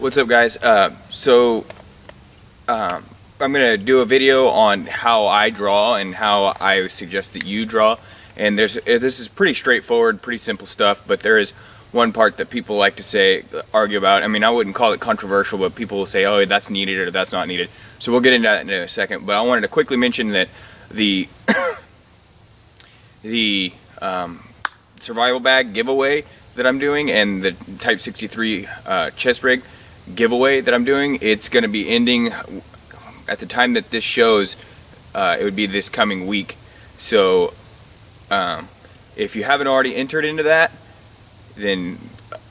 What's up, guys? I'm gonna do a video on how I draw and how I suggest that you draw. And this is pretty straightforward, pretty simple stuff. But there is one part that people like to argue about. I mean, I wouldn't call it controversial, but people will say, "Oh, that's needed" or "That's not needed." So we'll get into that in a second. But I wanted to quickly mention that the the survival bag giveaway that I'm doing and the Type 63 chest rig giveaway that I'm doing, it's going to be ending at the time that this shows. It would be this coming week. So if you haven't already entered into that, then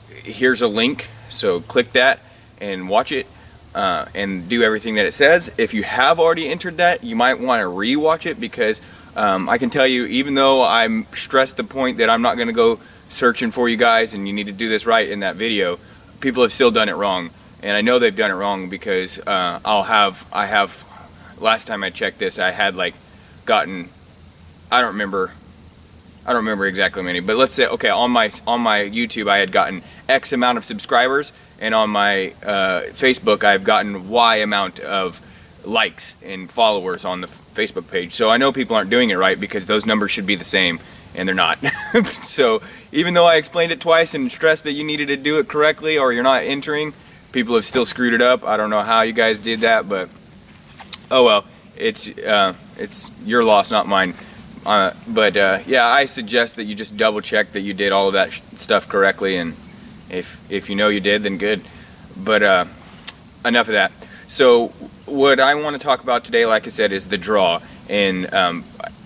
here's a link, so click that and watch it and do everything that it says. If you have already entered that, you might want to re-watch it, because I can tell you, even though I'm stressed the point that I'm not going to go searching for you guys and you need to do this right in that video, people have still done it wrong. And I know they've done it wrong because last time I checked this, I had gotten, I don't remember exactly how many, but let's say, okay, on my YouTube I had gotten X amount of subscribers, and on my Facebook I've gotten Y amount of likes and followers on the Facebook page. So I know people aren't doing it right, because those numbers should be the same, and they're not. So even though I explained it twice and stressed that you needed to do it correctly or you're not entering, people have still screwed it up. I don't know how you guys did that, but oh well, it's your loss, not mine. Yeah, I suggest that you just double check that you did all of that stuff correctly, and if you know you did, then good. But enough of that. So what I want to talk about today, like I said, is the draw, and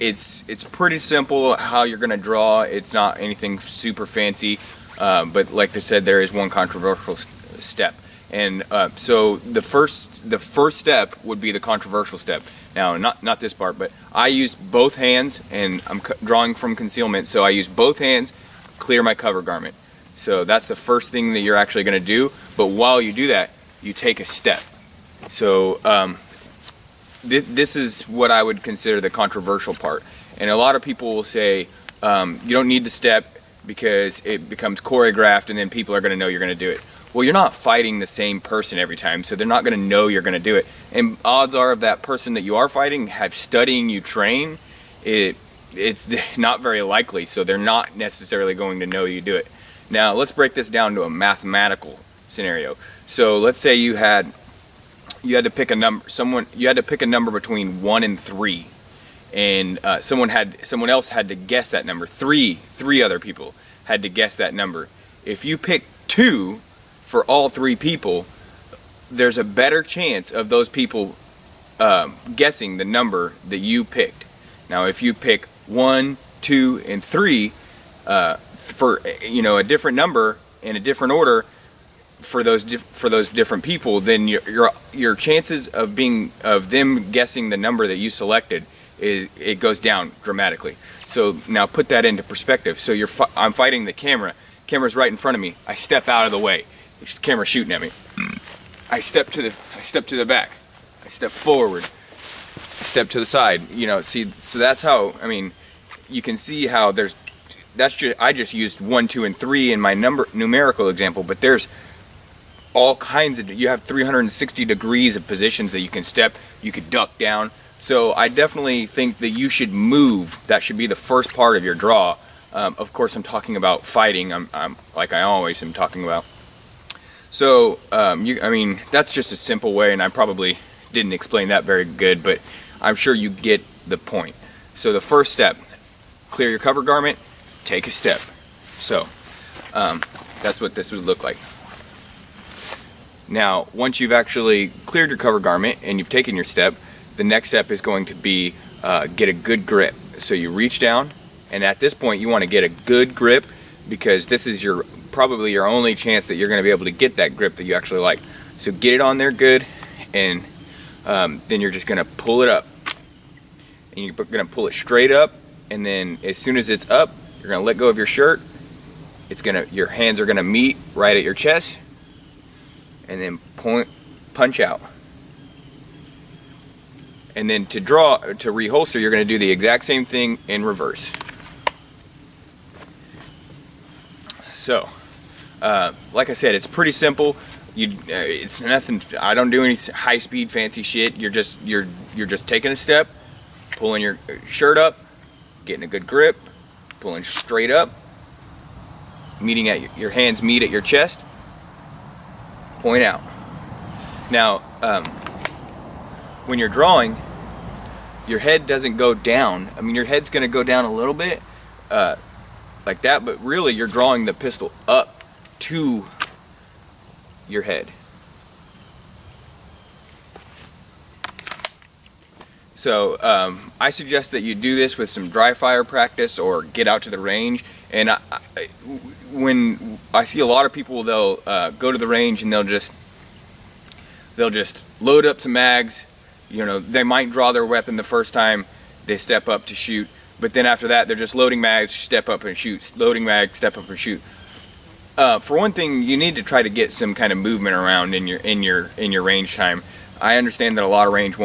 it's pretty simple how you're going to draw. It's not anything super fancy, but like I said, there is one controversial step. And so the first step would be the controversial step. Now, not this part, but I use both hands, and I'm drawing from concealment, so I use both hands, clear my cover garment. So that's the first thing that you're actually going to do. But while you do that, you take a step. So this is what I would consider the controversial part. And a lot of people will say you don't need the step because it becomes choreographed, and then people are going to know you're going to do it. Well, you're not fighting the same person every time, so they're not going to know you're going to do it. And odds are, of that person that you are fighting have studying you train, it's not very likely, so they're not necessarily going to know you do it. Now, let's break this down to a mathematical scenario. So let's say you had to pick a number. You had to pick a number between 1 and 3, and someone else had to guess that number. Three other people had to guess that number. If you pick 2 for all 3 people, there's a better chance of those people guessing the number that you picked. Now, if you pick 1, 2, and 3 for a different number in a different order for those different people, then your chances of them guessing the number that you selected it goes down dramatically. So now put that into perspective. So I'm fighting the camera. Camera's right in front of me. I step out of the way. The camera's shooting at me. I step to the back. I step forward. Step to the side. See, so that's how. I mean, you can see how I just used 1, 2, and 3 in my numerical example, but there's all kinds of. You have 360 degrees of positions that you can step. You could duck down. So I definitely think that you should move. That should be the first part of your draw. Of course, I'm talking about fighting. I'm like I always am talking about. So, I mean, that's just a simple way, and I probably didn't explain that very good, but I'm sure you get the point. So the first step, clear your cover garment, take a step. So, that's what this would look like. Now, once you've actually cleared your cover garment and you've taken your step, the next step is going to be get a good grip. So you reach down, and at this point you want to get a good grip, because this is probably your only chance that you're going to be able to get that grip that you actually like. So get it on there good, and then you're just going to pull it up, and you're going to pull it straight up, and then as soon as it's up, you're going to let go of your shirt. Your hands are going to meet right at your chest, and then punch out. And then to reholster, you're going to do the exact same thing in reverse. So, like I said, it's pretty simple. It's nothing. I don't do any high speed fancy shit. You're just taking a step, pulling your shirt up, getting a good grip, pulling straight up, meeting at your hands meet at your chest, point out. Now, when you're drawing, your head doesn't go down. I mean, your head's going to go down a little bit, like that, but really you're drawing the pistol up to your head. So I suggest that you do this with some dry fire practice or get out to the range. And when I see a lot of people, they'll go to the range and they'll just load up some mags. You know, they might draw their weapon the first time they step up to shoot, but then after that they're just loading mags, step up and shoot, loading mags, step up and shoot. For one thing, you need to try to get some kind of movement around in your range time. I understand that a lot of ranges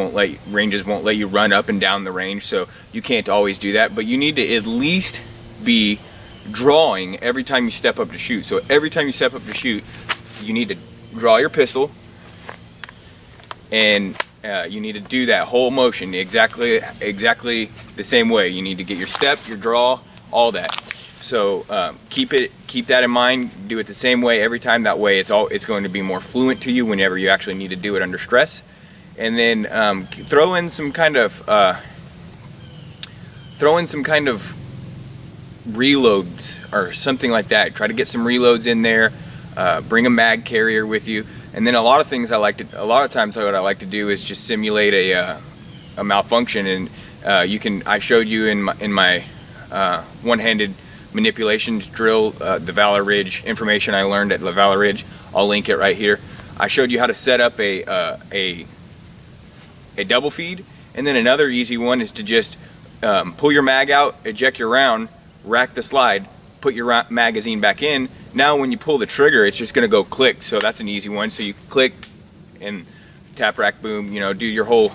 won't let you run up and down the range, so you can't always do that, but you need to at least be drawing every time you step up to shoot. So every time you step up to shoot, you need to draw your pistol, and you need to do that whole motion exactly the same way. You need to get your step, your draw, all that. So keep that in mind. Do it the same way every time. That way, it's going to be more fluent to you whenever you actually need to do it under stress. And then throw in some kind of reloads or something like that. Try to get some reloads in there. Bring a mag carrier with you. And then a lot of times what I like to do is just simulate a malfunction. And I showed you in my one-handed manipulations drill, the Valor Ridge information I learned at the Valor Ridge. I'll link it right here. I showed you how to set up a double feed, and then another easy one is to just pull your mag out, eject your round, rack the slide, put your magazine back in. Now when you pull the trigger, it's just going to go click. So that's an easy one. So you click and tap, rack, boom. You know, do your whole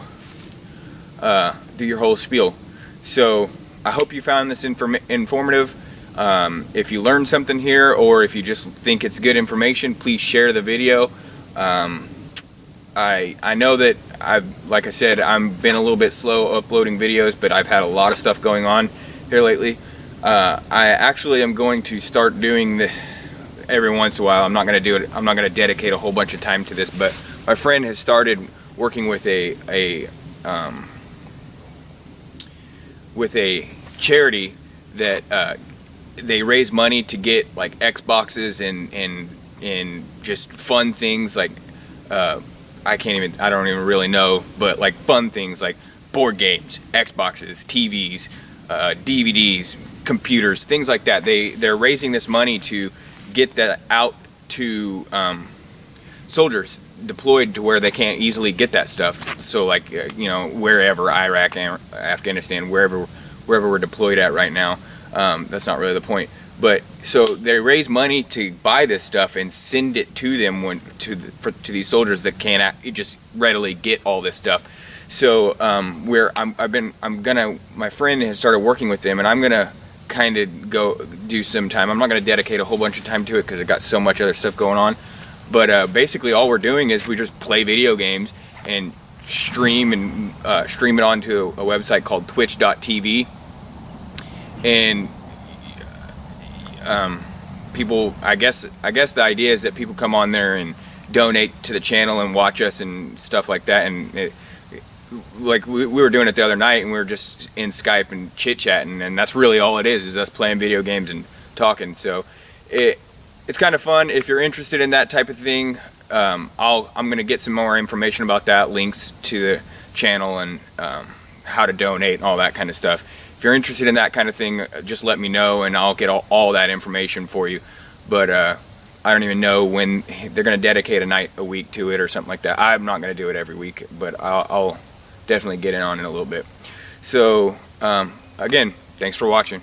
spiel. So I hope you found this informative. If you learned something here, or if you just think it's good information, please share the video. I know that like I said, I've been a little bit slow uploading videos, but I've had a lot of stuff going on here lately. I actually am going to start doing this every once in a while. I'm not going to do it. I'm not going to dedicate a whole bunch of time to this, but my friend has started working with a charity that they raise money to get like Xboxes and just fun things like I don't even really know, but like fun things like board games, Xboxes, TVs, DVDs, computers, things like that. They're raising this money to get that out to soldiers deployed to where they can't easily get that stuff. So like wherever, Iraq, Afghanistan, wherever we're deployed at right now. That's not really the point. But so they raise money to buy this stuff and send it to them to these soldiers that can't just readily get all this stuff. So my friend has started working with them, and I'm gonna kind of go do some time. I'm not gonna dedicate a whole bunch of time to it because I got so much other stuff going on. But basically, all we're doing is we just play video games and stream it onto a website called Twitch.tv. And people, I guess the idea is that people come on there and donate to the channel and watch us and stuff like that. And like we were doing it the other night, and we were just in Skype and chit-chatting, and that's really all it is us playing video games and talking. So it's kind of fun. If you're interested in that type of thing, I'm gonna get some more information about that, links to the channel and how to donate and all that kind of stuff. If you're interested in that kind of thing, just let me know, and I'll get all that information for you. But I don't even know when they're going to dedicate a night a week to it or something like that. I'm not going to do it every week, but I'll definitely get in on it a little bit. So again, thanks for watching.